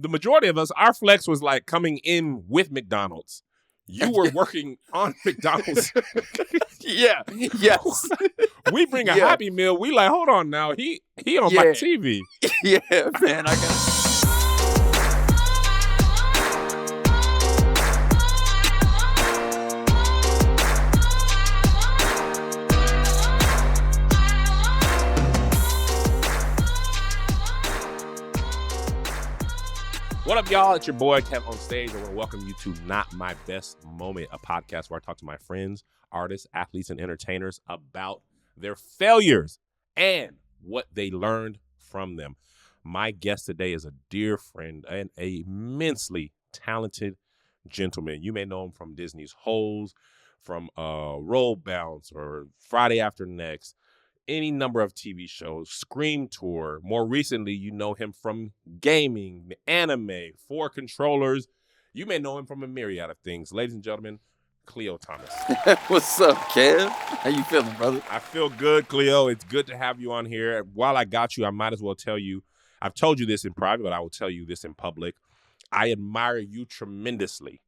The majority of us, our flex was like coming in with McDonald's. You were working on McDonald's. Yeah. Yes. We bring a Happy Meal. We like, hold on now. He on my TV. Yeah, man. I got. What up, y'all? It's your boy, KevOnStage. I want to welcome you to Not My Best Moment, a podcast where I talk to my friends, artists, athletes, and entertainers about their failures and what they learned from them. My guest today is a dear friend and a immensely talented gentleman. You may know him from Disney's Holes, from Roll Bounce, or Friday After Next, any number of TV shows, Scream Tour. More recently, you know him from gaming, anime, 4 Controllers. You may know him from a myriad of things. Ladies and gentlemen, Khleo Thomas. What's up, Kev? How you feeling, brother? I feel good, Khleo. It's good to have you on here. While I got you, I might as well tell you, I've told you this in private, but I will tell you this in public. I admire you tremendously.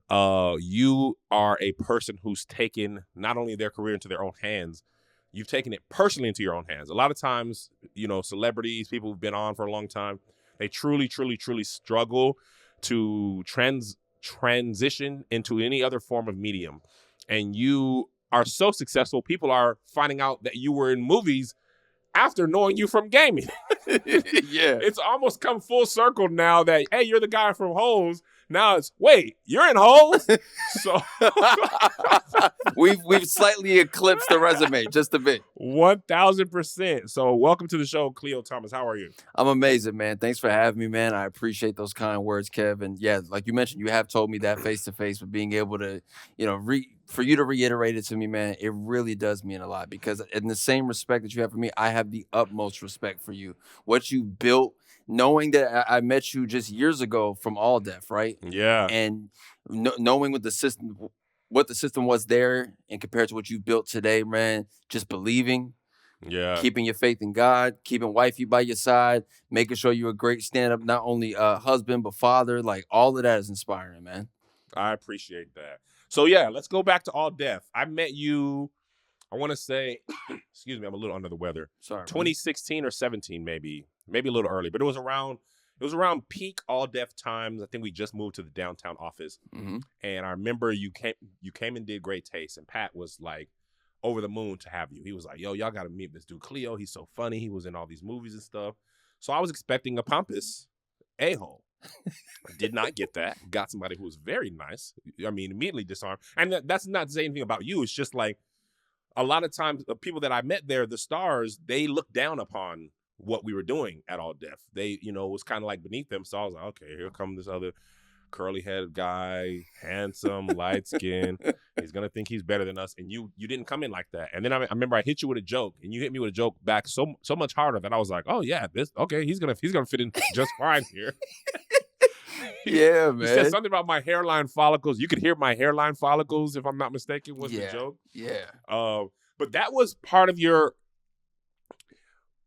You are a person who's taken not only their career into their own hands, you've taken it personally into your own hands. A lot of times, you know, celebrities, people who've been on for a long time, they truly struggle to transition into any other form of medium. And you are so successful, people are finding out that you were in movies after knowing you from gaming. Yeah. It's almost come full circle now that, hey, you're the guy from Holes. Now it's, wait, you're in Holes? So we've slightly eclipsed the resume just a bit. 1,000%. So welcome to the show, Khleo Thomas. How are you? I'm amazing, man. Thanks for having me, man. I appreciate those kind words, Kev. And yeah, like you mentioned, you have told me that face to face, but being able to, you know, for you to reiterate it to me, man, it really does mean a lot, because in the same respect that you have for me, I have the utmost respect for you. What you built, knowing that I met you just years ago from All Def, right? Yeah. And knowing what the system was there and compared to what you built today, man, just believing, keeping your faith in God, keeping wifey by your side, making sure you're a great stand-up, not only husband, but father, like all of that is inspiring, man. I appreciate that. So yeah, let's go back to All Def. I met you, I want to say, excuse me, I'm a little under the weather. Sorry. 2016 or 17, maybe a little early, but it was around peak All Def times. I think we just moved to the downtown office. Mm-hmm. And I remember you came and did Great Taste, and Pat was like over the moon to have you. He was like, yo, y'all got to meet this dude Khleo. He's so funny. He was in all these movies and stuff. So I was expecting a pompous a-hole. I did not get that. Got somebody who was very nice. I mean, immediately disarmed. And that's not to say anything about you. It's just like a lot of times the people that I met there, the stars, they looked down upon what we were doing at All Def. They, you know, it was kind of like beneath them. So I was like, okay, here comes this other curly-headed guy, handsome, light-skinned. He's going to think he's better than us. And you didn't come in like that. And then I remember I hit you with a joke, and you hit me with a joke back so much harder that I was like, oh, yeah, he's gonna fit in just fine here. Yeah, man. You said something about my hairline follicles. You could hear my hairline follicles, if I'm not mistaken, was the joke. Yeah. But that was part of your...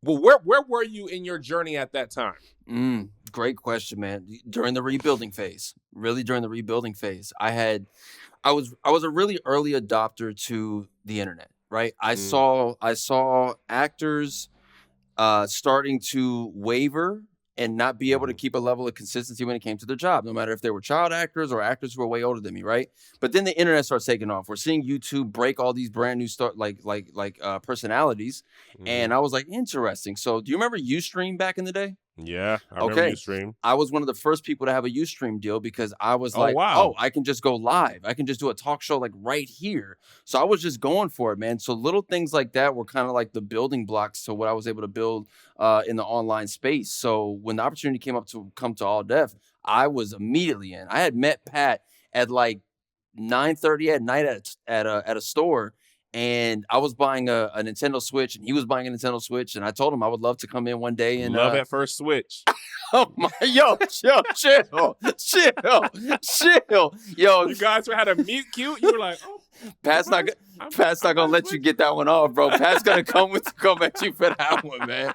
Well, where were you in your journey at that time? Great question, man. During the rebuilding phase, I was a really early adopter to the internet, right? I saw actors starting to waver and not be able to keep a level of consistency when it came to their job, no matter if they were child actors or actors who were way older than me, right? But then the internet starts taking off. We're seeing YouTube break all these brand new personalities, and I was like, interesting. So, do you remember Ustream back in the day? Yeah, I remember Ustream. I was one of the first people to have a Ustream deal because I was I can just go live. I can just do a talk show like right here. So I was just going for it, man. So little things like that were kind of like the building blocks to what I was able to build in the online space. So when the opportunity came up to come to All Def, I was immediately in. I had met Pat at like 9:30 at night at a store. And I was buying a Nintendo Switch, and he was buying a Nintendo Switch, and I told him I would love to come in one day and love at first switch. Oh my, chill. Yo, You guys had a meet cute. You were like, oh, Pat's not gonna let you get that one off, bro. Pat's gonna come at you for that one, man.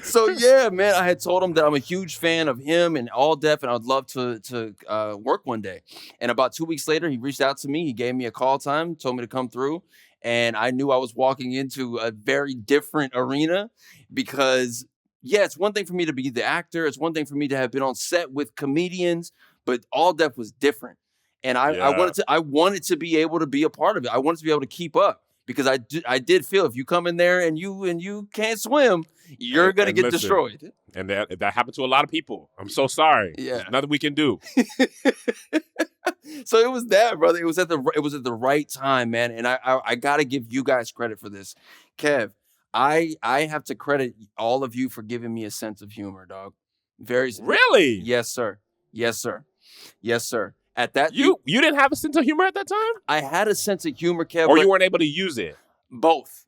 So yeah, man, I had told him that I'm a huge fan of him and All Def, and I'd love to work one day. And about 2 weeks later, he reached out to me. He gave me a call time, told me to come through, and I knew I was walking into a very different arena because, yeah, it's one thing for me to be the actor. It's one thing for me to have been on set with comedians, but All Def was different. And I wanted to be able to be a part of it. I wanted to be able to keep up because I did feel if you come in there and you can't swim, you're gonna get destroyed. And that happened to a lot of people. I'm so sorry. Yeah, there's nothing we can do. So it was that, brother. It was at the right time, man. And I gotta give you guys credit for this, Kev. I have to credit all of you for giving me a sense of humor, dog. Really? Yes, sir. Yes, sir. Yes, sir. At that, you didn't have a sense of humor at that time? I had a sense of humor, Kev. Or you weren't able to use it? Both.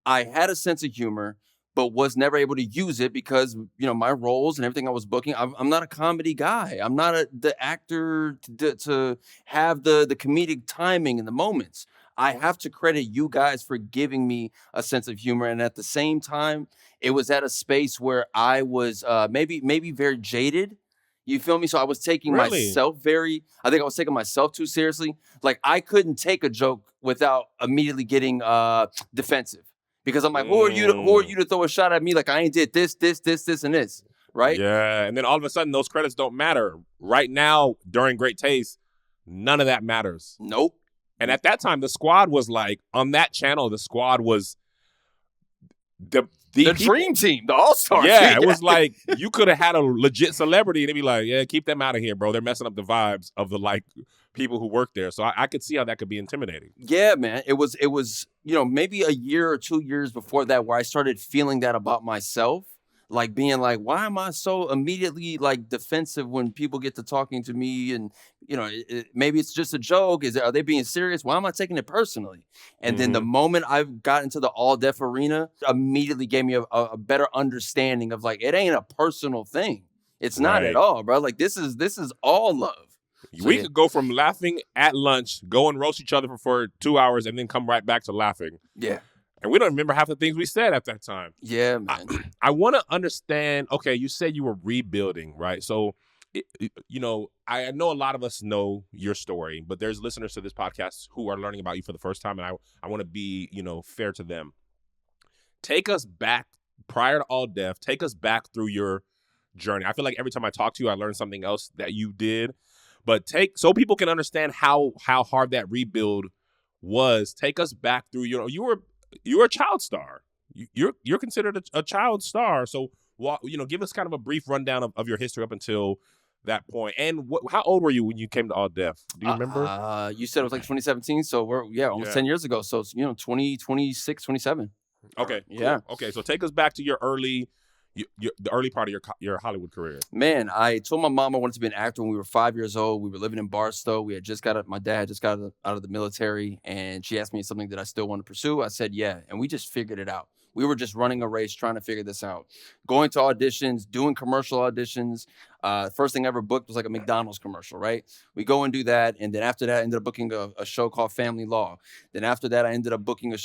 I had a sense of humor, but was never able to use it because, my roles and everything I was booking, I'm not a comedy guy. I'm not the actor to have the comedic timing in the moments. I have to credit you guys for giving me a sense of humor. And at the same time, it was at a space where I was maybe very jaded. You feel me? So I was taking myself I think I was taking myself too seriously. Like I couldn't take a joke without immediately getting defensive because I'm like, who are you to throw a shot at me? Like I ain't did this, and this, right? Yeah. And then all of a sudden those credits don't matter. Right now, during Great Taste, none of that matters. Nope. And at that time, the squad was like, on that channel, the squad was the dream team, the all-star team. It was like you could have had a legit celebrity and they'd be like, yeah, keep them out of here, bro. They're messing up the vibes of the people who work there. So I could see how that could be intimidating. Yeah, man. It was maybe a year or 2 years before that where I started feeling that about myself. Like being like, why am I so immediately like defensive when people get to talking to me? And, maybe it's just a joke. Are they being serious? Why am I taking it personally? And then the moment I got into the All Def arena, immediately gave me a better understanding of like, it ain't a personal thing. It's not at all, bro. Like this is all love. We could go from laughing at lunch, go and roast each other for 2 hours and then come right back to laughing. Yeah. And we don't remember half the things we said at that time. Yeah, man. I want to understand, okay, you said you were rebuilding, right? So, I know a lot of us know your story, but there's listeners to this podcast who are learning about you for the first time, and I want to be, fair to them. Take us back, prior to All Def, take us back through your journey. I feel like every time I talk to you, I learn something else that you did. But so people can understand how hard that rebuild was. Take us back through, you were a child star. You're considered a child star. So, give us kind of a brief rundown of your history up until that point. And how old were you when you came to All Def? Do you remember? You said it was like 2017. So we're almost 10 years ago. So it's 26, 27. Okay. Yeah. Cool. Okay. So take us back to your the early part of your Hollywood career. Man, I told my mom I wanted to be an actor when we were 5 years old. We were living in Barstow. My dad had just got out of the military, and she asked me something that I still want to pursue. I said, yeah. And we just figured it out. We were just running a race, trying to figure this out. Going to auditions, doing commercial auditions. First thing I ever booked was like a McDonald's commercial, right? We go and do that. And then after that, I ended up booking a show called Family Law. Then after that, I ended up booking a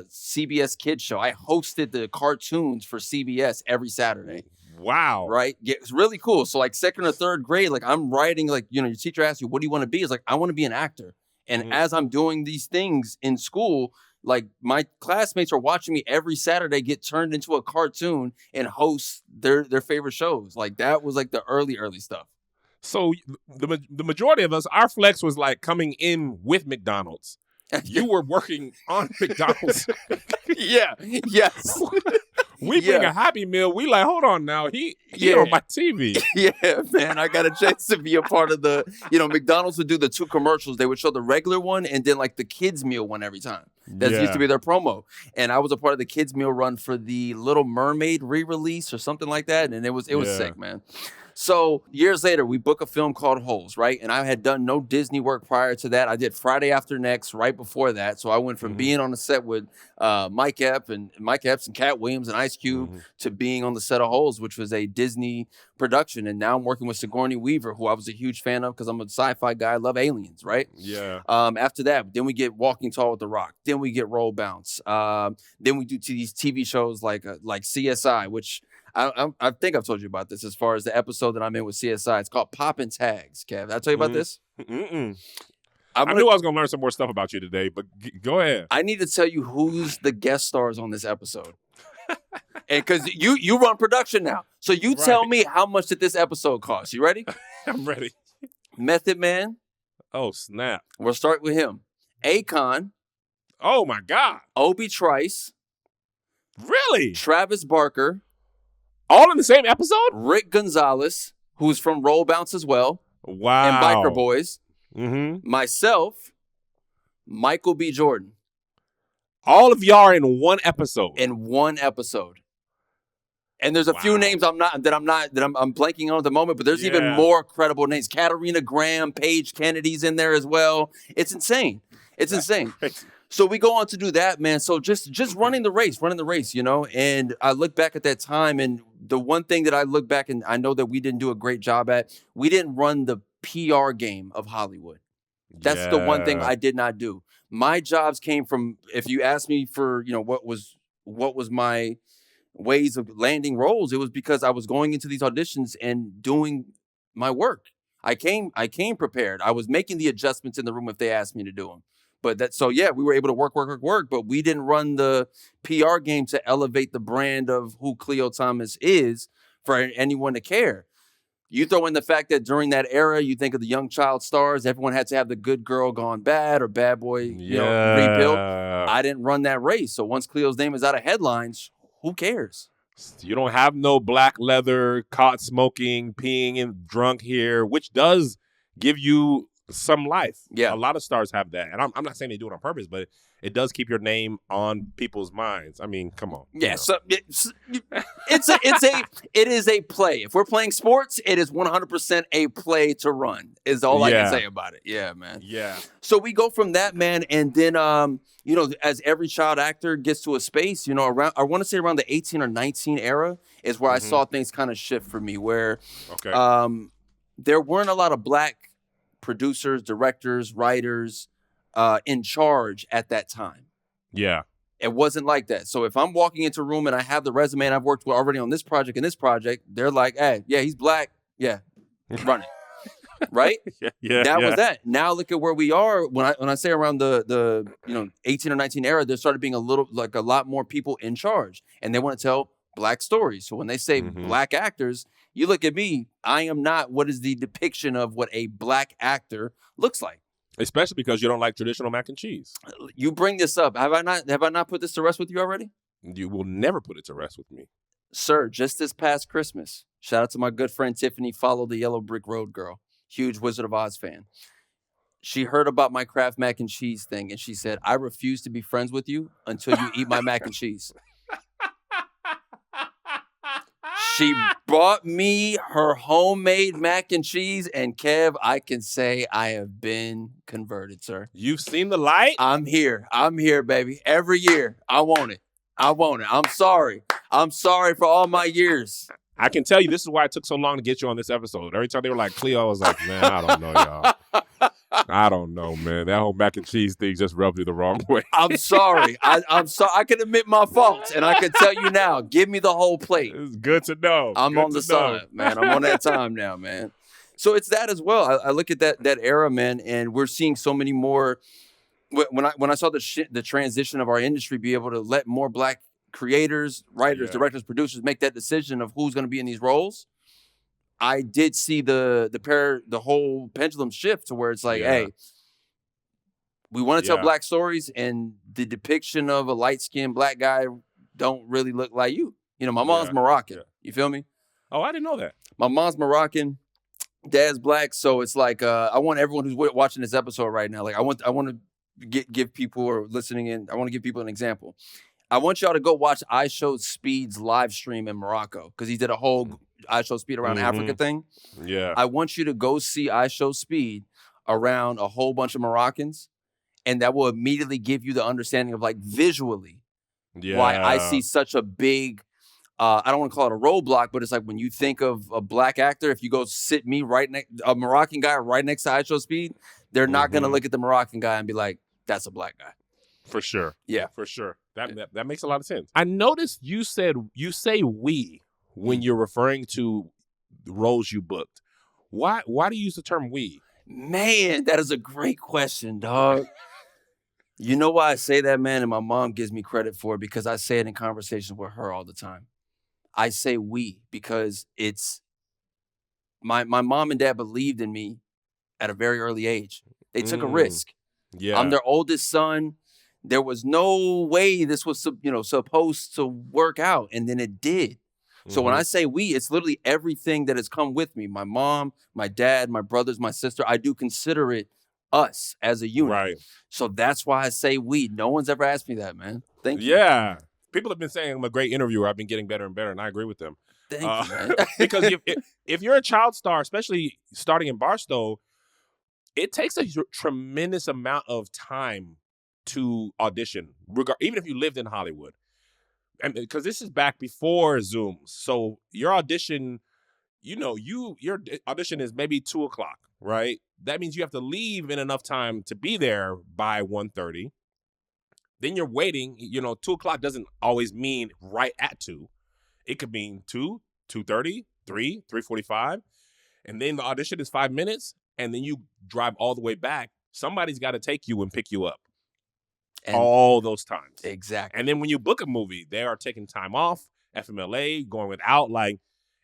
CBS Kids show. I hosted the cartoons for CBS every Saturday. Wow. Right? Yeah, it's really cool. So like second or third grade, like I'm writing, like, your teacher asks you, what do you want to be? It's like, I want to be an actor. And as I'm doing these things in school, like my classmates are watching me every Saturday get turned into a cartoon and host their favorite shows. Like that was like the early stuff. So the majority of us, our flex was like coming in with McDonald's. You were working on McDonald's. Yeah. Yes. We bring a Happy Meal. We like, hold on now. He on my TV. Yeah, man. I got a chance to be a part of the, McDonald's would do the two commercials. They would show the regular one and then like the kids meal one every time. That used to be their promo. And I was a part of the kids meal run for the Little Mermaid re-release or something like that. And it was sick, man. So years later, we book a film called Holes, right? And I had done no Disney work prior to that. I did Friday After Next right before that. So I went from being on the set with Mike Epps and Cat Williams and Ice Cube to being on the set of Holes, which was a Disney production. And now I'm working with Sigourney Weaver, who I was a huge fan of because I'm a sci-fi guy. I love aliens, right? Yeah. After that, then we get Walking Tall with The Rock. Then we get Roll Bounce. Then we do these TV shows like CSI, which I think I've told you about this as far as the episode that I'm in with CSI. It's called Poppin' Tags, Kev. Did I tell you about this? I knew I was going to learn some more stuff about you today, but go ahead. I need to tell you who's the guest stars on this episode. And because you run production now. So you tell me how much did this episode cost. You ready? I'm ready. Method Man. Oh, snap. We'll start with him. Akon. Oh, my God. Obi Trice. Really? Travis Barker. All in the same episode? Rick Gonzalez, who's from Roll Bounce as well. Wow. And Biker Boys. Mm-hmm. Myself, Michael B. Jordan. All of y'all are in one episode. In one episode. And there's a few names I'm blanking on at the moment, but there's even more credible names. Katarina Graham, Paige Kennedy's in there as well. It's insane. It's insane. So we go on to do that, man. So just running the race, you know. And I look back at that time, and the one thing that I look back and I know that we didn't do a great job at, we didn't run the PR game of Hollywood. That's the one thing I did not do. My jobs came from, if you ask me for, you know, what was my ways of landing roles, it was because I was going into these auditions and doing my work. I came prepared. I was making the adjustments in the room if they asked me to do them. But we were able to work, but we didn't run the PR game to elevate the brand of who Khleo Thomas is for anyone to care. You throw in the fact that during that era, you think of the young child stars, everyone had to have the good girl gone bad or bad boy, rebuilt. I didn't run that race. So once Kleo's name is out of headlines, who cares? You don't have no black leather, caught smoking, peeing and drunk here, which does give you some life. Yeah. A lot of stars have that. And I'm not saying they do it on purpose, but it does keep your name on people's minds. I mean, come on. Yeah, so it is a play. If we're playing sports, it is 100% a play to run. Is all I can say about it. Yeah, man. Yeah. So we go from that, man, and then you know, as every child actor gets to a space, you know, around I want to say around the 18 or 19 era is where I saw things kind of shift for me, where there weren't a lot of black producers, directors, writers in charge at that time. Yeah. It wasn't like that. So if I'm walking into a room and I have the resume and I've worked already on this project and this project, they're like, hey, yeah, he's black. Yeah, run it. Right? That was that. Now look at where we are. When I say around the 18 or 19 era, there started being a lot more people in charge. And they want to tell black stories. So when they say black actors, you look at me, I am not what is the depiction of what a black actor looks like. Especially because you don't like traditional mac and cheese. You bring this up. Have I not put this to rest with you already? You will never put it to rest with me. Sir, just this past Christmas, shout out to my good friend Tiffany, follow the Yellow Brick Road girl. Huge Wizard of Oz fan. She heard about my Kraft mac and cheese thing, and she said, I refuse to be friends with you until you eat my mac and cheese. She brought me her homemade mac and cheese, and Kev, I can say I have been converted, sir. You've seen the light? I'm here, baby. Every year, I want it. I'm sorry. I'm sorry for all my years. I can tell you this is why it took so long to get you on this episode. Every time they were like, Khleo, I was like, man, I don't know, y'all. I don't know, man. That whole mac and cheese thing just rubbed you the wrong way. I'm sorry. I'm sorry. I can admit my faults, and I can tell you now, give me the whole plate. It's good to know. I'm on the side, man. I'm on that time now, man. So it's that as well. I look at that era, man, and we're seeing so many more. When I saw the transition of our industry be able to let more black creators, writers, directors, producers make that decision of who's going to be in these roles, I did see the whole pendulum shift to where it's like, hey, we want to tell black stories, and the depiction of a light-skinned black guy don't really look like you. You know, my mom's Moroccan. Yeah. You feel me? Oh, I didn't know that. My mom's Moroccan, dad's black, so it's like I want everyone who's watching this episode right now, like I want to give people or listening in, I want to give people an example. I want y'all to go watch iShowSpeed's live stream in Morocco because he did a whole iShowSpeed around Africa thing. Yeah. I want you to go see iShowSpeed around a whole bunch of Moroccans, and that will immediately give you the understanding of like visually why I see such a big, I don't want to call it a roadblock, but it's like when you think of a black actor, if you go sit me right next, a Moroccan guy right next to iShowSpeed, they're not going to look at the Moroccan guy and be like, that's a black guy. For sure. Yeah. For sure. That makes a lot of sense. I noticed you say we when you're referring to the roles you booked. Why do you use the term we? Man, that is a great question, dog. You know why I say that, man? And my mom gives me credit for it because I say it in conversations with her all the time. I say we because it's my mom and dad believed in me at a very early age. They took a risk. Yeah. I'm their oldest son. There was no way this was, supposed to work out. And then it did. So when I say we, it's literally everything that has come with me. My mom, my dad, my brothers, my sister. I do consider it us as a unit. Right. So that's why I say we. No one's ever asked me that, man. Thank you. Yeah. People have been saying I'm a great interviewer. I've been getting better and better, and I agree with them. Thank you, man. Because if you're a child star, especially starting in Barstow, it takes a tremendous amount of time to audition, even if you lived in Hollywood. And because this is back before Zooms. So your audition, your audition is maybe 2:00, right? That means you have to leave in enough time to be there by 1:30. Then you're waiting. 2:00 doesn't always mean right at 2. It could mean 2, 2:30, 3, 3:45. And then the audition is 5 minutes. And then you drive all the way back. Somebody's got to take you and pick you up. And all those times. Exactly. And then when you book a movie, they are taking time off, FMLA, going without. Like,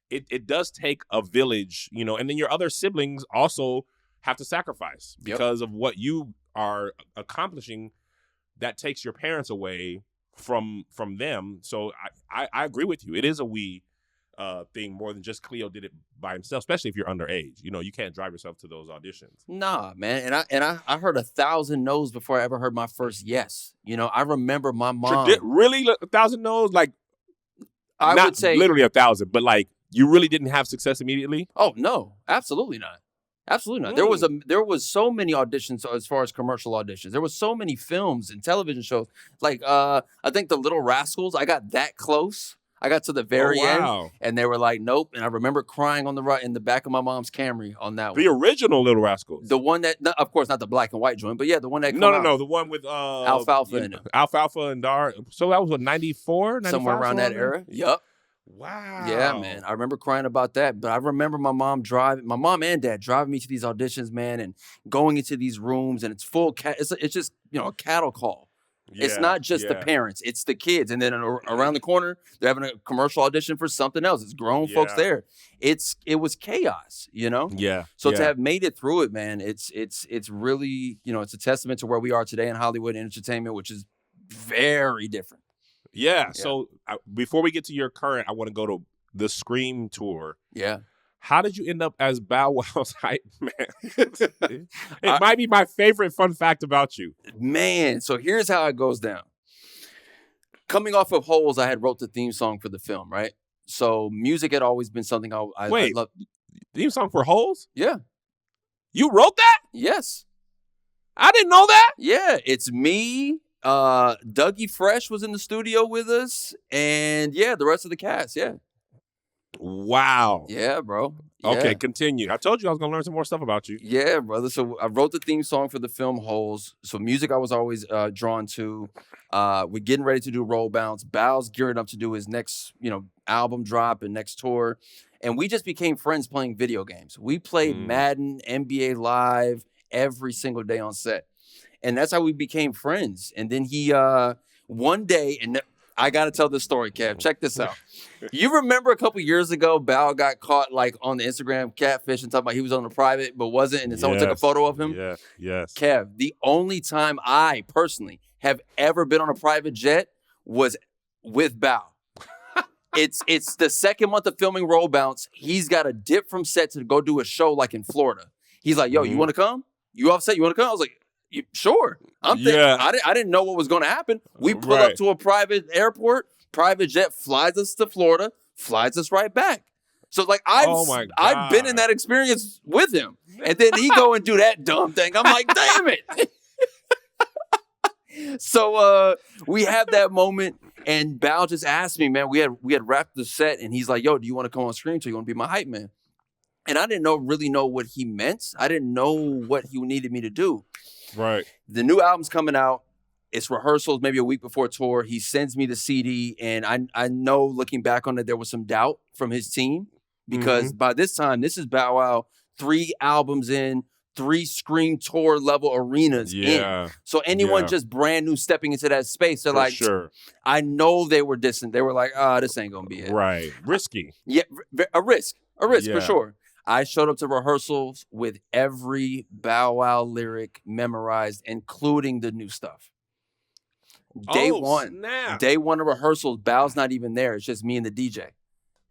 it does take a village, and then your other siblings also have to sacrifice because of what you are accomplishing. That takes your parents away from them. So I agree with you. It is a we thing more than just Khleo did it by himself, especially if you're underage. You can't drive yourself to those auditions. Nah, man. And I heard 1,000 no's before I ever heard my first yes. I remember my mom. Really? 1,000 no's? Like, I would say literally 1,000, but like you really didn't have success immediately? Oh, no. Absolutely not. Absolutely not. There was so many auditions as far as commercial auditions. There was so many films and television shows. Like I think The Little Rascals, I got that close. I got to the very end, and they were like, "Nope." And I remember crying in the back of my mom's Camry on that one. The original Little Rascals, the one that, of course, not the black and white joint, but yeah, the one that no, the one with Alfalfa in it. Alfalfa and Dar. So that was what 94, 95? Somewhere around that era. Yup. Wow. Yeah, man. I remember crying about that, but I remember my mom and dad driving me to these auditions, man, and going into these rooms, and it's full. It's just a cattle call. Yeah, it's not just the parents, it's the kids. And then around the corner, they're having a commercial audition for something else. It's grown folks there. It was chaos, Yeah. So to have made it through it, man, it's really, it's a testament to where we are today in Hollywood entertainment, which is very different. Yeah. So before we get to your current, I want to go to the Scream tour. Yeah. How did you end up as Bow Wow's hype man? It might be my favorite fun fact about you. Man, so here's how it goes down. Coming off of Holes, I had wrote the theme song for the film, right? So music had always been something I loved. Theme song for Holes? Yeah. You wrote that? Yes. I didn't know that. Yeah, it's me. Dougie Fresh was in the studio with us, and the rest of the cast, Wow. Yeah, bro. Okay, Yeah. continue. I told you I was going to learn some more stuff about you. Yeah, brother. So I wrote the theme song for the film Holes. So music I was always drawn to. We're getting ready to do Roll Bounce. Bow's gearing up to do his next, album drop and next tour. And we just became friends playing video games. We played Madden, NBA Live every single day on set. And that's how we became friends. And then he, one day, and I got to tell this story, Kev. Check this out. You remember a couple years ago, Bow got caught on the Instagram catfish and talking about he was on the private but wasn't, and then someone took a photo of him? Yes. Kev, the only time I personally have ever been on a private jet was with Bow. It's the second month of filming Roll Bounce. He's got a dip from set to go do a show in Florida. He's like, yo, you want to come? You off set? You want to come? I was like, Sure. I'm thinking, I didn't know what was going to happen. We pull up to a private airport, private jet flies us to Florida, flies us right back. So like I've been in that experience with him. And then he go and do that dumb thing. I'm like, damn it. So we have that moment, and Bao just asked me, man, we had wrapped the set, and he's like, yo, do you want to come on screen? So you want to be my hype man? And I didn't really know what he meant. I didn't know what he needed me to do. Right. The new album's coming out. It's rehearsals maybe a week before tour. He sends me the CD, and I know looking back on it, there was some doubt from his team because by this time, this is Bow Wow, 3 albums in, 3 Scream Tour level arenas in. So anyone just brand new stepping into that space, they're like, sure. I know they were distant. They were like, this ain't going to be it. Right. Risky. Yeah, a risk for sure. I showed up to rehearsals with every Bow Wow lyric memorized, including the new stuff. Day one of rehearsals, Bow's not even there. It's just me and the DJ.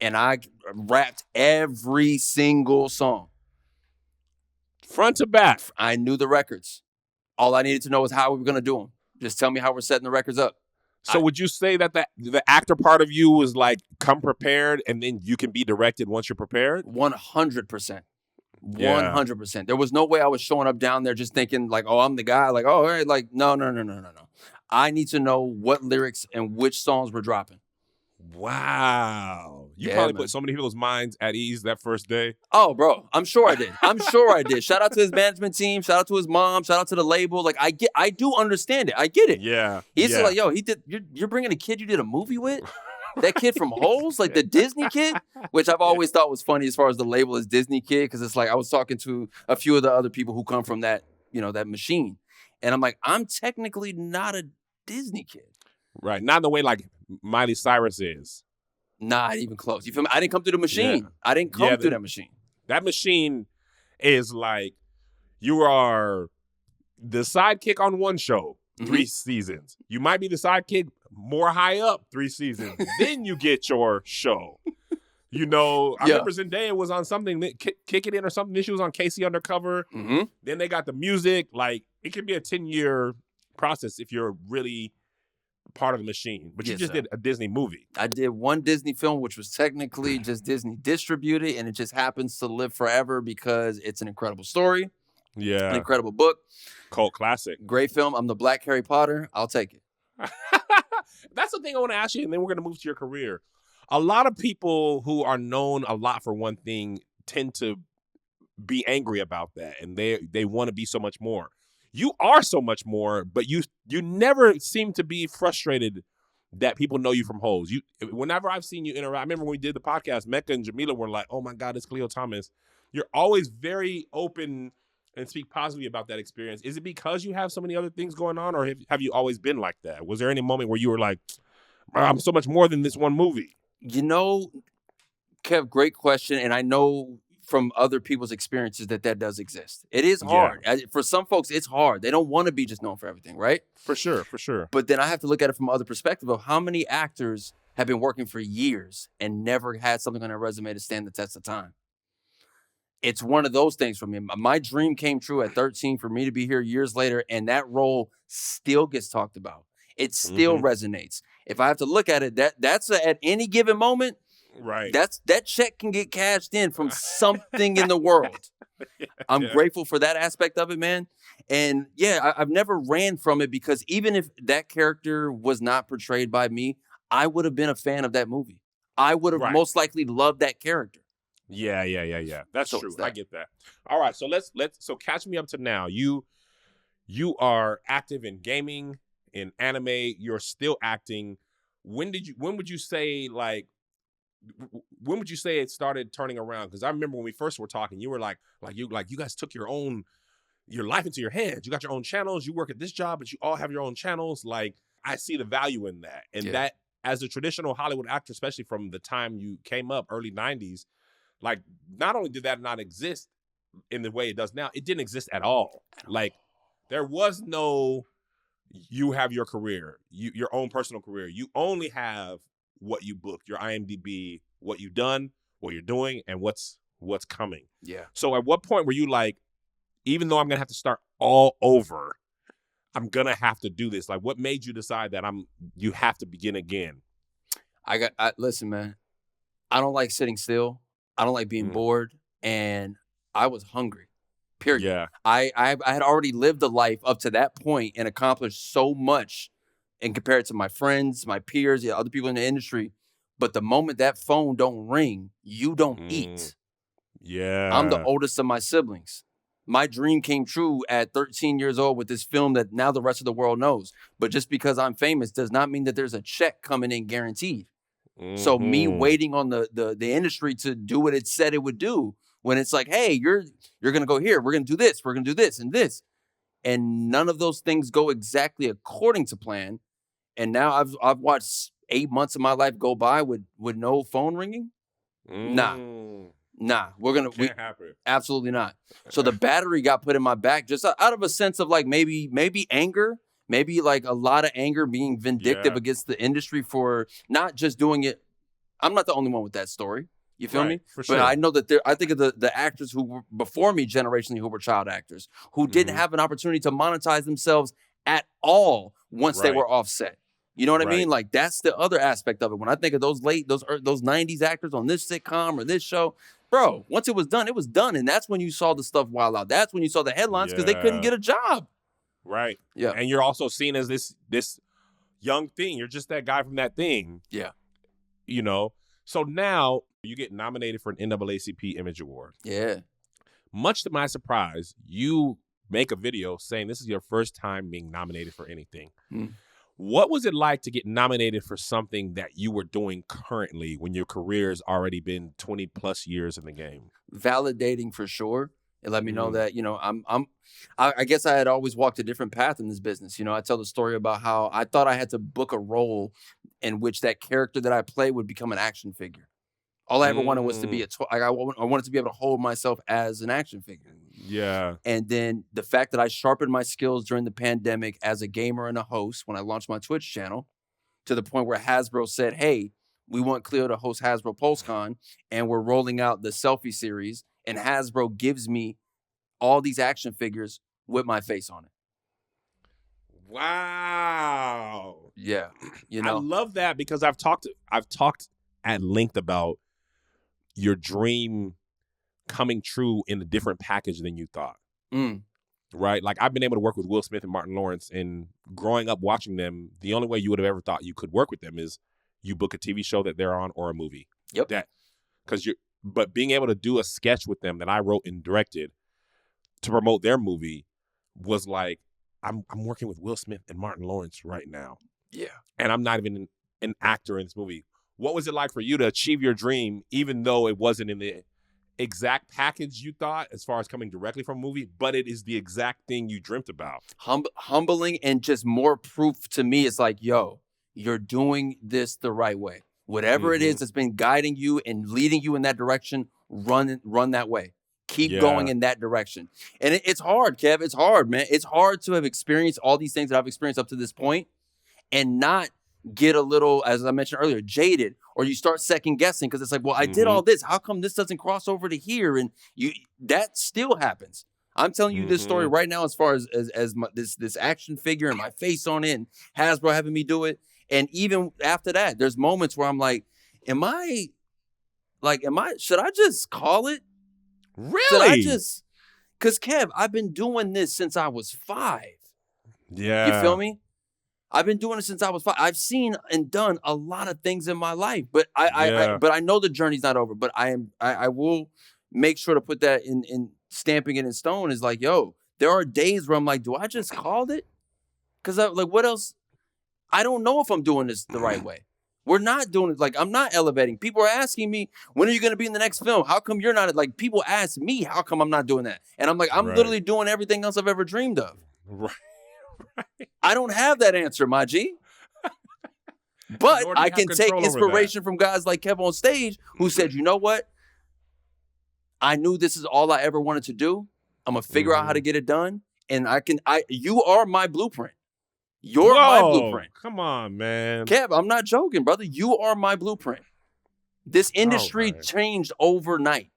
And I rapped every single song. Front to back. I knew the records. All I needed to know was how we were going to do them. Just tell me how we're setting the records up. So would you say that the actor part of you was like, come prepared and then you can be directed once you're prepared? 100%. 100%. There was no way I was showing up down there just thinking like, oh, I'm the guy. Like, oh, all right. Like, no. I need to know what lyrics and which songs we're dropping. Wow. You probably put so many people's minds at ease that first day. Oh, bro. I'm sure I did. Shout out to his management team. Shout out to his mom. Shout out to the label. Like, I do understand it. I get it. Yeah. He's like, yo, you're bringing a kid you did a movie with? That kid from Holes? Like the Disney kid? Which I've always thought was funny as far as the label is Disney kid. Because it's like, I was talking to a few of the other people who come from that, that machine. And I'm like, I'm technically not a Disney kid. Right. Not in the way like Miley Cyrus is. Not even close. You feel me? I didn't come through the machine. Yeah. I didn't come through that machine. That machine is like, you are the sidekick on one show, 3 seasons. You might be the sidekick more high up 3 seasons. Then you get your show. I remember Zendaya was on something, Kick It In or something. Then she was on Casey Undercover. Then they got the music. Like, it could be a 10-year process if you're really part of the machine. But you just did a Disney movie. I did one Disney film, which was technically just Disney distributed, and it just happens to live forever because it's an incredible story. Yeah. An incredible book. Cult classic. Great film. I'm the Black Harry Potter. I'll take it. That's the thing I want to ask you, and then we're going to move to your career. A lot of people who are known a lot for one thing tend to be angry about that, and they want to be so much more. You are so much more, but you never seem to be frustrated that people know you from Holes. Whenever I've seen you interact, I remember when we did the podcast, Mecca and Jamila were like, oh my God, it's Khleo Thomas. You're always very open and speak positively about that experience. Is it because you have so many other things going on, or have you always been like that? Was there any moment where you were like, I'm so much more than this one movie? Kev, great question. And I know from other people's experiences that does exist. It is hard. Yeah. For some folks, it's hard. They don't want to be just known for everything, right? For sure. But then I have to look at it from other perspective of how many actors have been working for years and never had something on their resume to stand the test of time. It's one of those things for me. My dream came true at 13 for me to be here years later, and that role still gets talked about. It still resonates. If I have to look at it, that's at any given moment, right? That check can get cashed in from something in the world. I'm grateful for that aspect of it, man. And I've never ran from it because even if that character was not portrayed by me, I would have been a fan of that movie. I would have most likely loved that character. Yeah. That's true. I get that. All right, so let's catch me up to now. You are active in gaming, in anime. You're still acting. When would you say it started turning around? Because I remember when we first were talking, you were like you guys took your life into your hands. You got your own channels. You work at this job, but you all have your own channels. Like, I see the value in that. And that, as a traditional Hollywood actor, especially from the time you came up, early 90s, like, not only did that not exist in the way it does now, it didn't exist at all. Like, there was no, you have your career, your own personal career. You only have what you booked, your IMDb, what you've done, what you're doing, and what's coming. Yeah. So at what point were you like, even though I'm going to have to start all over, I'm gonna have to do this? Like, what made you decide that you have to begin again? Listen, man. I don't like sitting still. I don't like being bored, and I was hungry. Period. Yeah. I had already lived a life up to that point and accomplished so much, and compared to my friends, my peers, other people in the industry. But the moment that phone don't ring, you don't eat. Yeah. I'm the oldest of my siblings. My dream came true at 13 years old with this film that now the rest of the world knows. But just because I'm famous does not mean that there's a check coming in guaranteed. So me waiting on the industry to do what it said it would do, when it's like, hey, you're gonna go here, we're gonna do this, we're gonna do this and this, and none of those things go exactly according to plan. And now I've watched 8 months of my life go by with no phone ringing. Nah, Can't happen. Absolutely not. So the battery got put in my back just out of a sense of like maybe anger, maybe like a lot of anger, being vindictive against the industry for not just doing it. I'm not the only one with that story. You feel me? For sure. But I know that I think of the actors who were before me generationally who were child actors who didn't have an opportunity to monetize themselves at all once they were offset. You know what I mean? Like that's the other aspect of it. When I think of those 90s actors on this sitcom or this show, bro, once it was done, it was done. And that's when you saw the stuff wild out. That's when you saw the headlines because they couldn't get a job. Right. Yeah. And you're also seen as this young thing. You're just that guy from that thing. Yeah. You know? So now you get nominated for an NAACP Image Award. Yeah. Much to my surprise, you make a video saying this is your first time being nominated for anything. What was it like to get nominated for something that you were doing currently when your career has already been 20 plus years in the game? Validating for sure. It let me know that, you know, I guess I had always walked a different path in this business. You know, I tell the story about how I thought I had to book a role in which that character that I play would become an action figure. All I ever wanted was to be I wanted to be able to hold myself as an action figure. Yeah. And then the fact that I sharpened my skills during the pandemic as a gamer and a host when I launched my Twitch channel, to the point where Hasbro said, hey, we want Khleo to host Hasbro PulseCon, and we're rolling out the selfie series, and Hasbro gives me all these action figures with my face on it. Wow. Yeah. You know, I love that because I've talked at length about your dream coming true in a different package than you thought. Right? Like I've been able to work with Will Smith and Martin Lawrence, and growing up watching them, the only way you would have ever thought you could work with them is you book a TV show that they're on or a movie. Yep. But being able to do a sketch with them that I wrote and directed to promote their movie was like, I'm working with Will Smith and Martin Lawrence right now. Yeah. And I'm not even an actor in this movie. What was it like for you to achieve your dream, even though it wasn't in the exact package you thought as far as coming directly from a movie, but it is the exact thing you dreamt about? Humbling, and just more proof to me. It's like, yo, you're doing this the right way. Whatever it is that's been guiding you and leading you in that direction, run that way. Keep going in that direction. And it's hard, Kev. It's hard, man. It's hard to have experienced all these things that I've experienced up to this point and not get a little, as I mentioned earlier, jaded, or you start second guessing because it's like, well, I did all this. How come this doesn't cross over to here? And that still happens. I'm telling you this story right now as far as this action figure and my face on it and Hasbro having me do it. And even after that, there's moments where I'm like, should I just call it? Really? Because Kev, I've been doing this since I was 5. Yeah. You feel me? I've been doing it since I was 5. I've seen and done a lot of things in my life, but I know the journey's not over. But I will make sure to put that in stamping it in stone. Is like, yo, there are days where I'm like, do I just call it? Because what else? I don't know if I'm doing this the right way. We're not doing it. Like, I'm not elevating. People are asking me, when are you going to be in the next film? How come you're not? Like, people ask me, how come I'm not doing that? And I'm like, I'm literally doing everything else I've ever dreamed of. Right. I don't have that answer, my G. But I can take inspiration from guys like KevOnStage, who said, you know what? I knew this is all I ever wanted to do. I'm going to figure out how to get it done. And you are my blueprint. You're my blueprint. Come on, man. Kev, I'm not joking, brother. You are my blueprint. This industry changed overnight.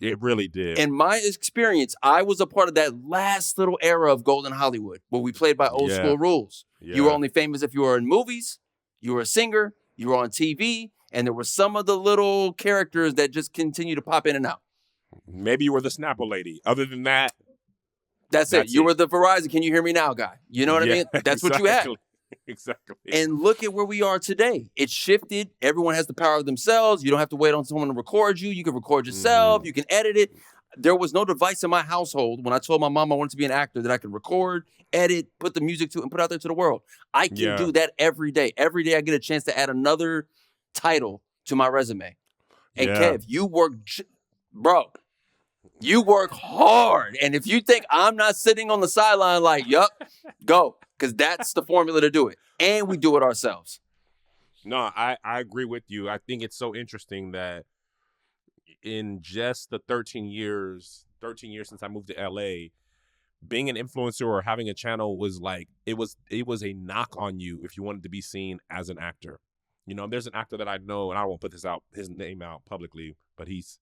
It really did. In my experience, I was a part of that last little era of Golden Hollywood where we played by old school rules. Yeah. You were only famous if you were in movies, you were a singer, you were on TV, and there were some of the little characters that just continue to pop in and out. Maybe you were the Snapple lady. Other than that, that's it. You were the Verizon, can you hear me now guy? You know what I mean? That's what you had. Exactly. And look at where we are today. It shifted. Everyone has the power of themselves. You don't have to wait on someone to record you. You can record yourself. You can edit it. There was no device in my household when I told my mom I wanted to be an actor that I could record, edit, put the music to, and put out there to the world. I can do that every day. Every day I get a chance to add another title to my resume. And Kev, you work, bro. You work hard. And if you think I'm not sitting on the sideline like, yup, go. Because that's the formula to do it. And we do it ourselves. No, I agree with you. I think it's so interesting that in just the 13 years since I moved to LA, being an influencer or having a channel was like, it was a knock on you if you wanted to be seen as an actor. You know, there's an actor that I know, and I won't put his name out publicly, but he's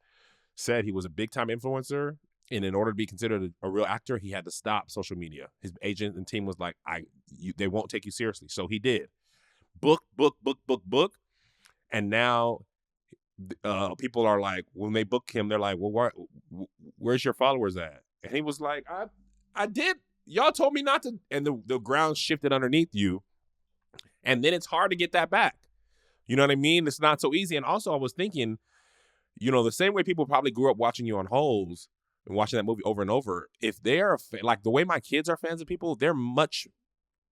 said he was a big-time influencer, and in order to be considered a real actor, he had to stop social media. His agent and team was like, they won't take you seriously. So he did. Book. And now people are like, when they book him, they're like, well, where's your followers at? And he was like, I did. Y'all told me not to. And the ground shifted underneath you. And then it's hard to get that back. You know what I mean? It's not so easy. And also I was thinking, you know, the same way people probably grew up watching you on Holes and watching that movie over and over, if they're like the way my kids are fans of people, they're much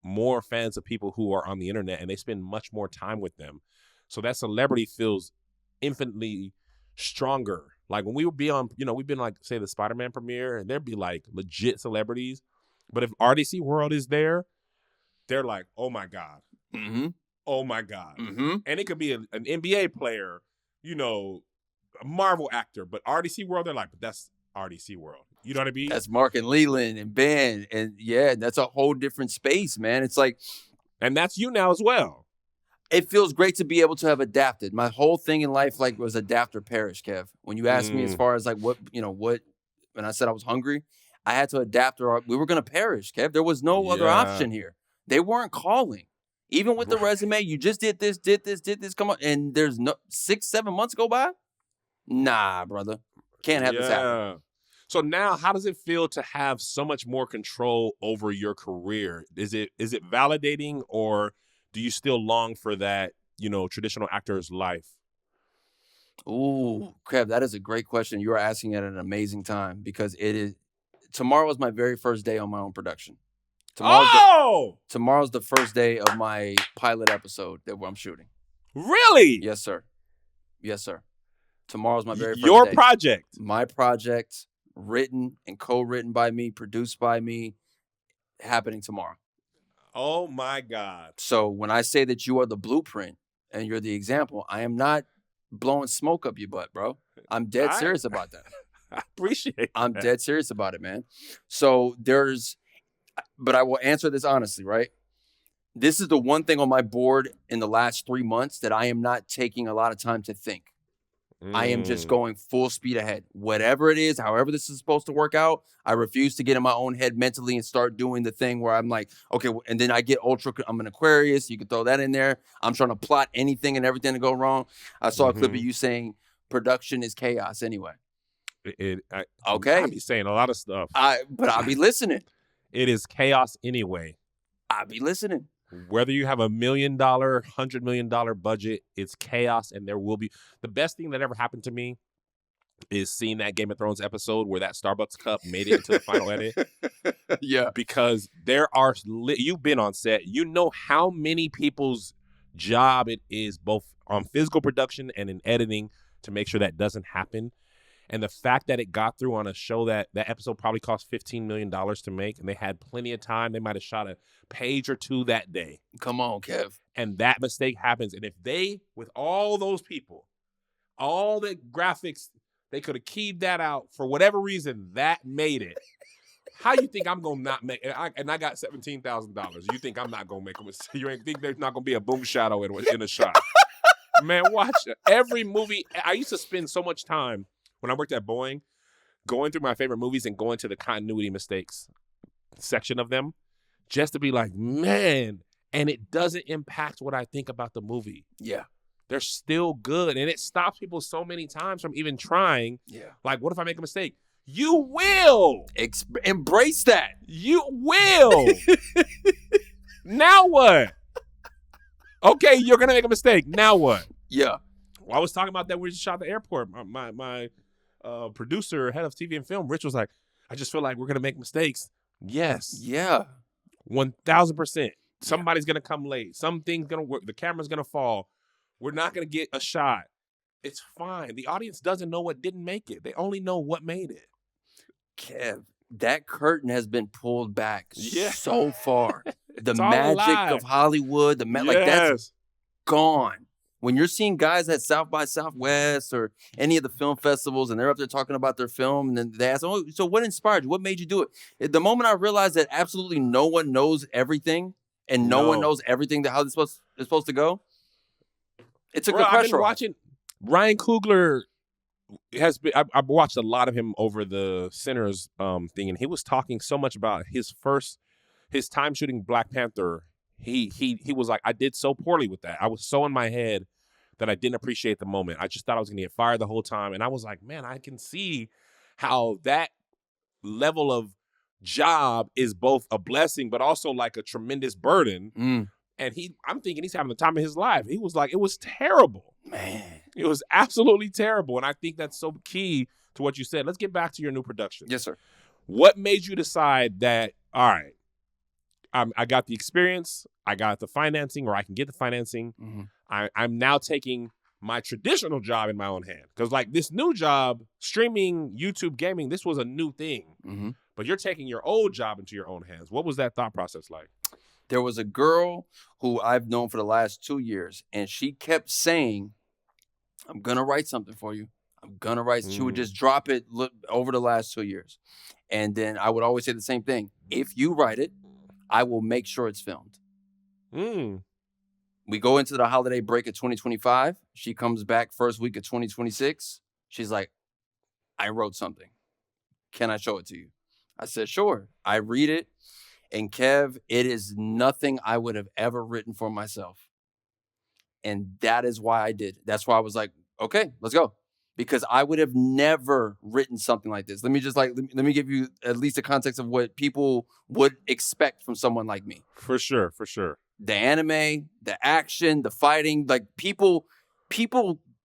more fans of people who are on the internet, and they spend much more time with them. So that celebrity feels infinitely stronger. Like when we would be on, you know, we've been like, say, the Spider-Man premiere, and there'd be like legit celebrities. But if RDC World is there, they're like, oh my God. Mm-hmm. Oh my God. Mm-hmm. And it could be an NBA player, you know, a Marvel actor, but RDC World, they're like, but that's RDC World. You know what I mean? That's Mark and Leland and Ben. And yeah, that's a whole different space, man. It's like, and that's you now as well. It feels great to be able to have adapted. My whole thing in life like was adapt or perish, Kev. When you asked me as far as like what, when I said I was hungry, I had to adapt or we were going to perish, Kev. There was no other option here. They weren't calling. Even with the resume, you just did this, come on. And there's no 6-7 months go by? Nah, brother. Can't have this happen. So now how does it feel to have so much more control over your career? Is it validating, or do you still long for that, you know, traditional actor's life? Ooh, Kev, that is a great question. You are asking at an amazing time because tomorrow is my very first day on my own production. Tomorrow's the first day of my pilot episode that I'm shooting. Really? Yes, sir. Yes, sir. Tomorrow's my very first Your day. project. My project, written and co-written by me, produced by me, happening tomorrow. Oh my God. So when I say that you are the blueprint and you're the example, I am not blowing smoke up your butt, bro. I'm dead serious about that. I appreciate that. I'm dead serious about it, man. So but I will answer this honestly, right? This is the one thing on my board in the last 3 months that I am not taking a lot of time to think. I am just going full speed ahead. Whatever it is, however this is supposed to work out, I refuse to get in my own head mentally and start doing the thing where I'm like, okay, and then I get I'm an Aquarius. You can throw that in there. I'm trying to plot anything and everything to go wrong. I saw a clip of you saying production is chaos anyway. Okay. I be saying a lot of stuff. But I'll be listening. It is chaos anyway. I'll be listening. Whether you have $1 million, $100 million budget, it's chaos, and there will be. The best thing that ever happened to me is seeing that Game of Thrones episode where that Starbucks cup made it into the final edit. Yeah. Because you've been on set. You know how many people's job it is, both on physical production and in editing, to make sure that doesn't happen. And the fact that it got through on a show that episode probably cost $15 million to make, and they had plenty of time. They might have shot a page or two that day. Come on, Kev. And that mistake happens. And if they, with all those people, all the graphics, they could have keyed that out for whatever reason, that made it. How you think I'm going to not make it? And I got $17,000. You think I'm not going to make a mistake? You ain't think there's not going to be a boom shadow in a shot? Man, watch every movie. I used to spend so much time when I worked at Boeing, going through my favorite movies and going to the continuity mistakes section of them, just to be like, man, and it doesn't impact what I think about the movie. Yeah. They're still good. And it stops people so many times from even trying. Yeah. Like, what if I make a mistake? You will. Embrace that. You will. Now what? Okay, you're going to make a mistake. Now what? Yeah. Well, I was talking about that when we just shot at the airport. My producer, head of TV and film, Rich, was like, I just feel like we're going to make mistakes. Yes. Yeah. 1,000%. Somebody's going to come late. Something's going to work. The camera's going to fall. We're not going to get a shot. It's fine. The audience doesn't know what didn't make it. They only know what made it. Kev, that curtain has been pulled back so far. The It's magic of Hollywood, like that's gone. When you're seeing guys at South by Southwest or any of the film festivals and they're up there talking about their film and then they ask, oh, so what inspired you? What made you do it? The moment I realized that absolutely no one knows everything and no one knows everything how it's supposed to go, it's a good pressure. I've been watching Ryan Coogler. I've watched a lot of him over the Sinners thing, and he was talking so much about his time shooting Black Panther. He was like, I did so poorly with that. I was so in my head that I didn't appreciate the moment. I just thought I was going to get fired the whole time. And I was like, man, I can see how that level of job is both a blessing, but also like a tremendous burden. And I'm thinking he's having the time of his life. He was like, it was terrible. Man. It was absolutely terrible. And I think that's so key to what you said. Let's get back to your new production. Yes, sir. What made you decide that, all right, I got the experience, I got the financing, or I can get the financing. Mm-hmm. I'm now taking my traditional job in my own hand. Because like this new job, streaming, YouTube gaming, this was a new thing. Mm-hmm. But you're taking your old job into your own hands. What was that thought process like? There was a girl who I've known for the last 2 years, and she kept saying, I'm going to write something for you. I'm going to write. She would just drop it over the last 2 years. And then I would always say the same thing. If you write it, I will make sure it's filmed. We go into the holiday break of 2025. She comes back first week of 2026. She's like, I wrote something. Can I show it to you? I said, sure. I read it. And Kev, it is nothing I would have ever written for myself. And that is why I did. That's why I was like, okay, let's go. Because I would have never written something like this. Let me give you at least a context of what people would expect from someone like me. For sure. The anime, the action, the fighting, like people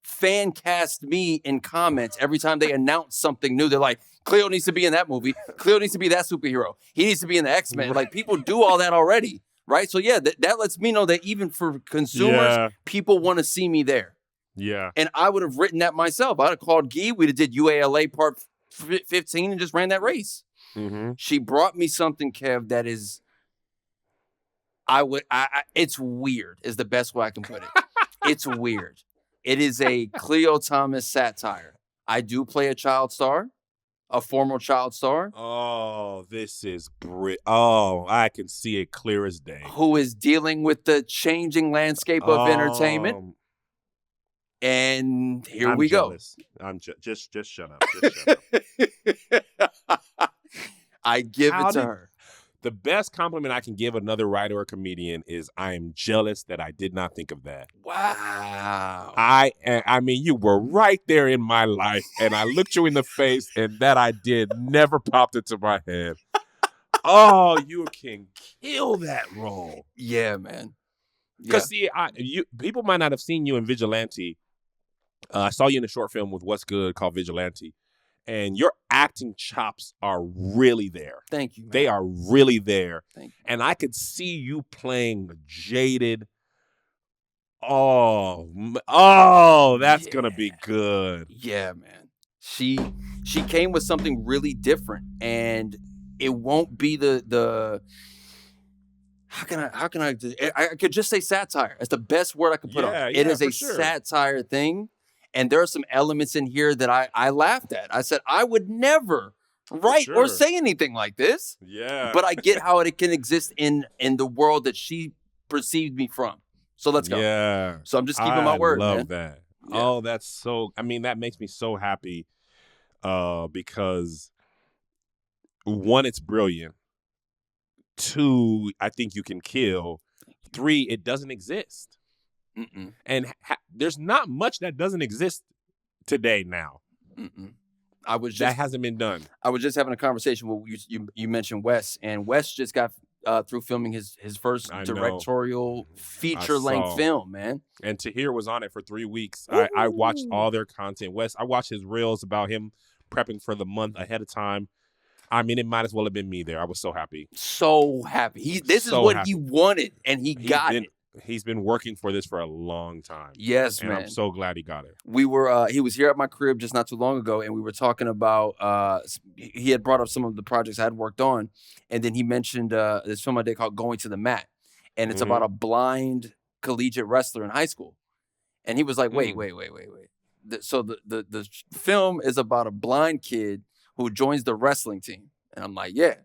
fan cast me in comments every time they announce something new. They're like, Khleo needs to be in that movie. Khleo needs to be that superhero. He needs to be in the X-Men. Like people do all that already, right? So yeah, that lets me know that even for consumers, people want to see me there. Yeah. And I would have written that myself. I'd have called Guy. We'd have did UALA part 15 and just ran that race. Mm-hmm. She brought me something, Kev, that is, it's weird is the best way I can put it. It's weird. It is a Khleo Thomas satire. I do play a child star, a former child star. Oh, this is I can see it clear as day. Who is dealing with the changing landscape of entertainment. And here we jealous. Go. I'm just shut up. Just shut up. I give it to her. The best compliment I can give another writer or comedian is I am jealous that I did not think of that. Wow. I mean, you were right there in my life, and I looked you in the face, and that idea never popped into my head. Oh, you can kill that role. Yeah, man. Because see, people might not have seen you in Vigilante. I saw you in a short film with What's Good called Vigilante. And your acting chops are really there. Thank you, man. They are really there. Thank you. And I could see you playing jaded. Oh, that's going to be good. Yeah, man. She came with something really different. And it won't be the how can I could just say satire. It's the best word I could put on it. It is a satire thing. And there are some elements in here that I laughed at. I said, I would never write or say anything like this. Yeah. But I get how it can exist in the world that she perceived me from. So let's go. Yeah. So I'm just keeping my word. I love man. that. Yeah. Oh, that makes me so happy because one, it's brilliant. Two, I think you can kill. Three, it doesn't exist. Mm-mm. And there's not much that doesn't exist today now. Mm-mm. That hasn't been done. I was just having a conversation with you mentioned Wes, and Wes just got through filming his first directorial feature-length film, man. And Tahir was on it for 3 weeks. I watched all their content. Wes, I watched his reels about him prepping for the month ahead of time. I mean, it might as well have been me there. I was so happy. So happy. This is what he wanted, and he got it. He's been working for this for a long time. Yes, and man. I'm so glad he got it. We were he was here at my crib just not too long ago, and we were talking about he had brought up some of the projects I had worked on, and then he mentioned this film I did called Going to the Mat, and it's about a blind collegiate wrestler in high school. And he was like, wait. So the film is about a blind kid who joins the wrestling team. And I'm like, yeah.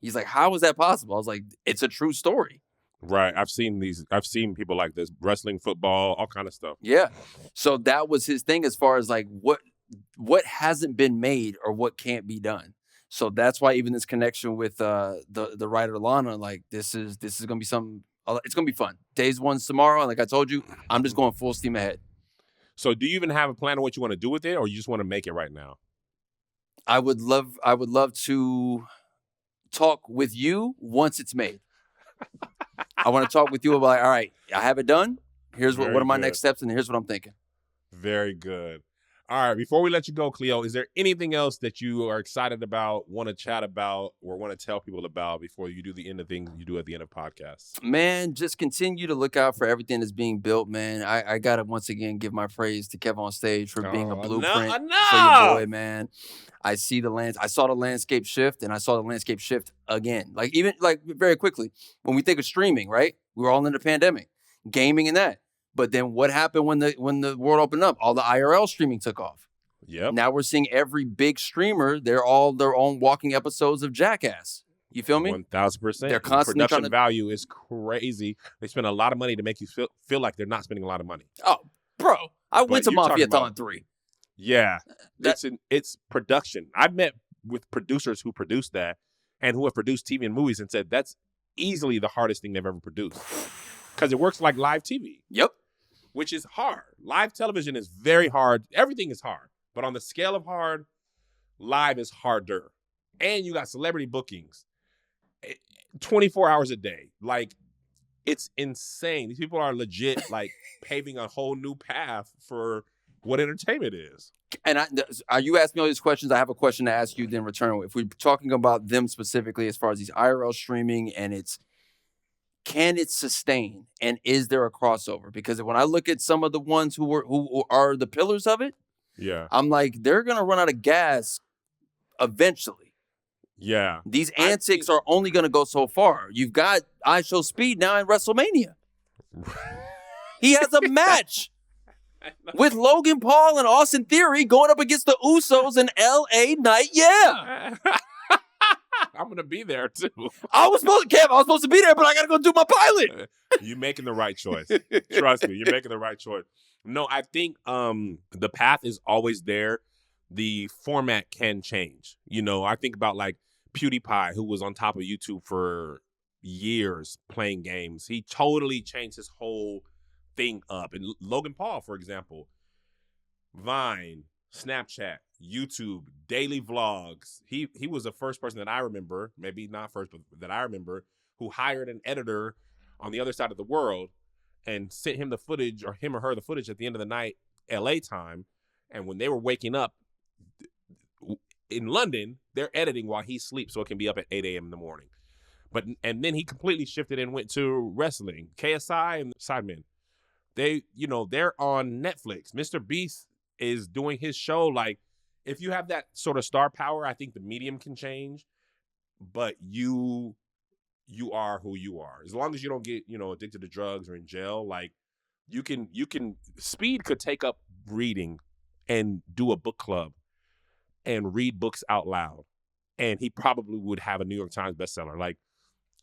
He's like, how is that possible? I was like, it's a true story. Right. I've seen people like this, wrestling, football, all kind of stuff. Yeah. So that was his thing as far as like what hasn't been made or what can't be done. So that's why even this connection with the writer Lana, like this is gonna be something. It's gonna be fun. Days one's tomorrow, and like I told you, I'm just going full steam ahead. So do you even have a plan of what you want to do with it, or you just want to make it right now? I would love to talk with you once it's made. I want to talk with you about, all right, I have it done. Here's what are my next steps, and here's what I'm thinking. Very good. All right, before we let you go, Khleo, is there anything else that you are excited about, want to chat about, or want to tell people about before you do the end of things you do at the end of podcasts? Man, just continue to look out for everything that's being built, man. I got to once again give my praise to KevOnStage for being a blueprint for your boy, man. I saw the landscape shift, and I saw the landscape shift again. Like, even like very quickly, when we think of streaming, right? We were all in the pandemic, gaming and that. But then what happened when the world opened up? All the IRL streaming took off. Yep. Now we're seeing every big streamer, they're all their own walking episodes of Jackass. You feel me? 1,000%. Their constantly production value is crazy. They spend a lot of money to make you feel like they're not spending a lot of money. Oh, bro, I went to Mafia-thon 3. Yeah, it's production. I've met with producers who produced that and who have produced TV and movies and said that's easily the hardest thing they've ever produced because it works like live TV. Yep. Which is hard. Live television is very hard. Everything is hard. But on the scale of hard, live is harder. And you got celebrity bookings 24 hours a day. Like, it's insane. These people are legit, like, paving a whole new path for what entertainment is. And you asked me all these questions. I have a question to ask you, then return. If we're talking about them specifically as far as these IRL streaming and can it sustain, and is there a crossover? Because when I look at some of the ones who are the pillars of it, yeah, I'm like, they're gonna run out of gas eventually. Yeah, these antics are only gonna go so far. You've got IShowSpeed now in WrestleMania. He has a match with Logan Paul and Austin Theory going up against the Usos in LA Knight. Yeah. I'm gonna be there too. I was supposed to be there, but I gotta go do my pilot. You're making the right choice. Trust me, you're making the right choice. No, I think the path is always there. The format can change. You know, I think about like PewDiePie, who was on top of YouTube for years playing games. He totally changed his whole thing up. And Logan Paul, for example, Vine, Snapchat, YouTube, daily vlogs. He was the first person that I remember, maybe not first, but that I remember, who hired an editor on the other side of the world and sent him the footage, or him or her the footage at the end of the night, LA time. And when they were waking up in London, they're editing while he sleeps so it can be up at 8 a.m. in the morning. And then he completely shifted and went to wrestling. KSI and Sidemen. They're on Netflix. Mr. Beast is doing his show. Like, if you have that sort of star power, I think the medium can change, but you are who you are. As long as you don't get, addicted to drugs or in jail, like you can Speed could take up reading and do a book club and read books out loud. And he probably would have a New York Times bestseller. Like,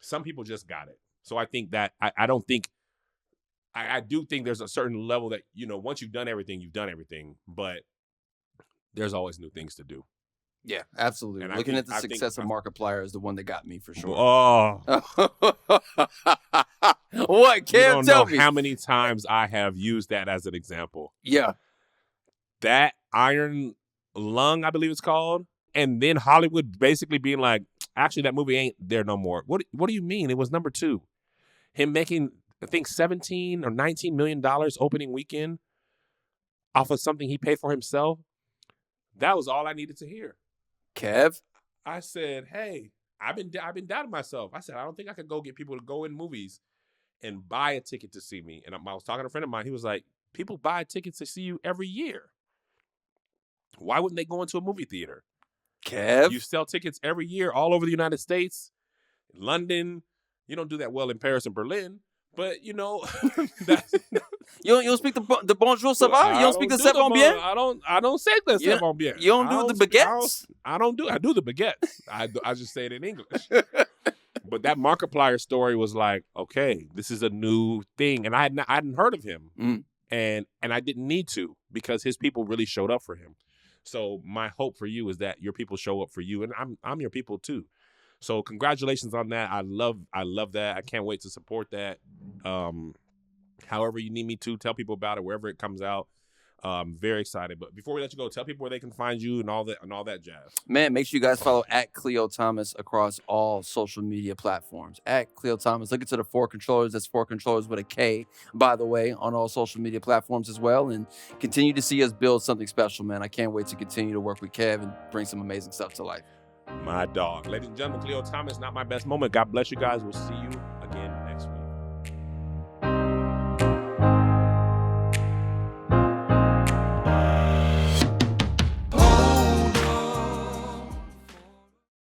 some people just got it. So I think that I do think there's a certain level that, once you've done everything, but there's always new things to do. Yeah, absolutely. And Looking at the success of Markiplier is the one that got me for sure. Oh. What? Kev, you don't tell know me. how many times I have used that as an example. Yeah. That Iron Lung, I believe it's called. And then Hollywood basically being like, actually, that movie ain't there no more. What do you mean? It was number 2. Him making, I think, $17 or $19 million opening weekend off of something he paid for himself. That was all I needed to hear. Kev? I said, hey, I've been doubting myself. I said, I don't think I could go get people to go in movies and buy a ticket to see me. And I was talking to a friend of mine. He was like, people buy tickets to see you every year. Why wouldn't they go into a movie theater? Kev? You sell tickets every year all over the United States, London. You don't do that well in Paris and Berlin. But, you know, that's, you don't speak the bonjour ça va? You don't speak the ça va bien? I don't say the ça va bien. You don't do the baguettes? I do the baguettes. I just say it in English. But that Markiplier story was like, okay, this is a new thing. And I hadn't heard of him. Mm. And I didn't need to, because his people really showed up for him. So my hope for you is that your people show up for you. And I'm your people too. So congratulations on that. I love that. I can't wait to support that. However you need me to, tell people about it wherever it comes out. Very excited. But before we let you go, tell people where they can find you and all that jazz. Man, make sure you guys follow at Khleo Thomas across all social media platforms. At Khleo Thomas. Look into the 4 controllers. That's 4 controllers with a K, by the way, on all social media platforms as well. And continue to see us build something special, man. I can't wait to continue to work with Kev and bring some amazing stuff to life. My dog. Ladies and gentlemen, Khleo Thomas, not my best moment. God bless you guys. We'll see you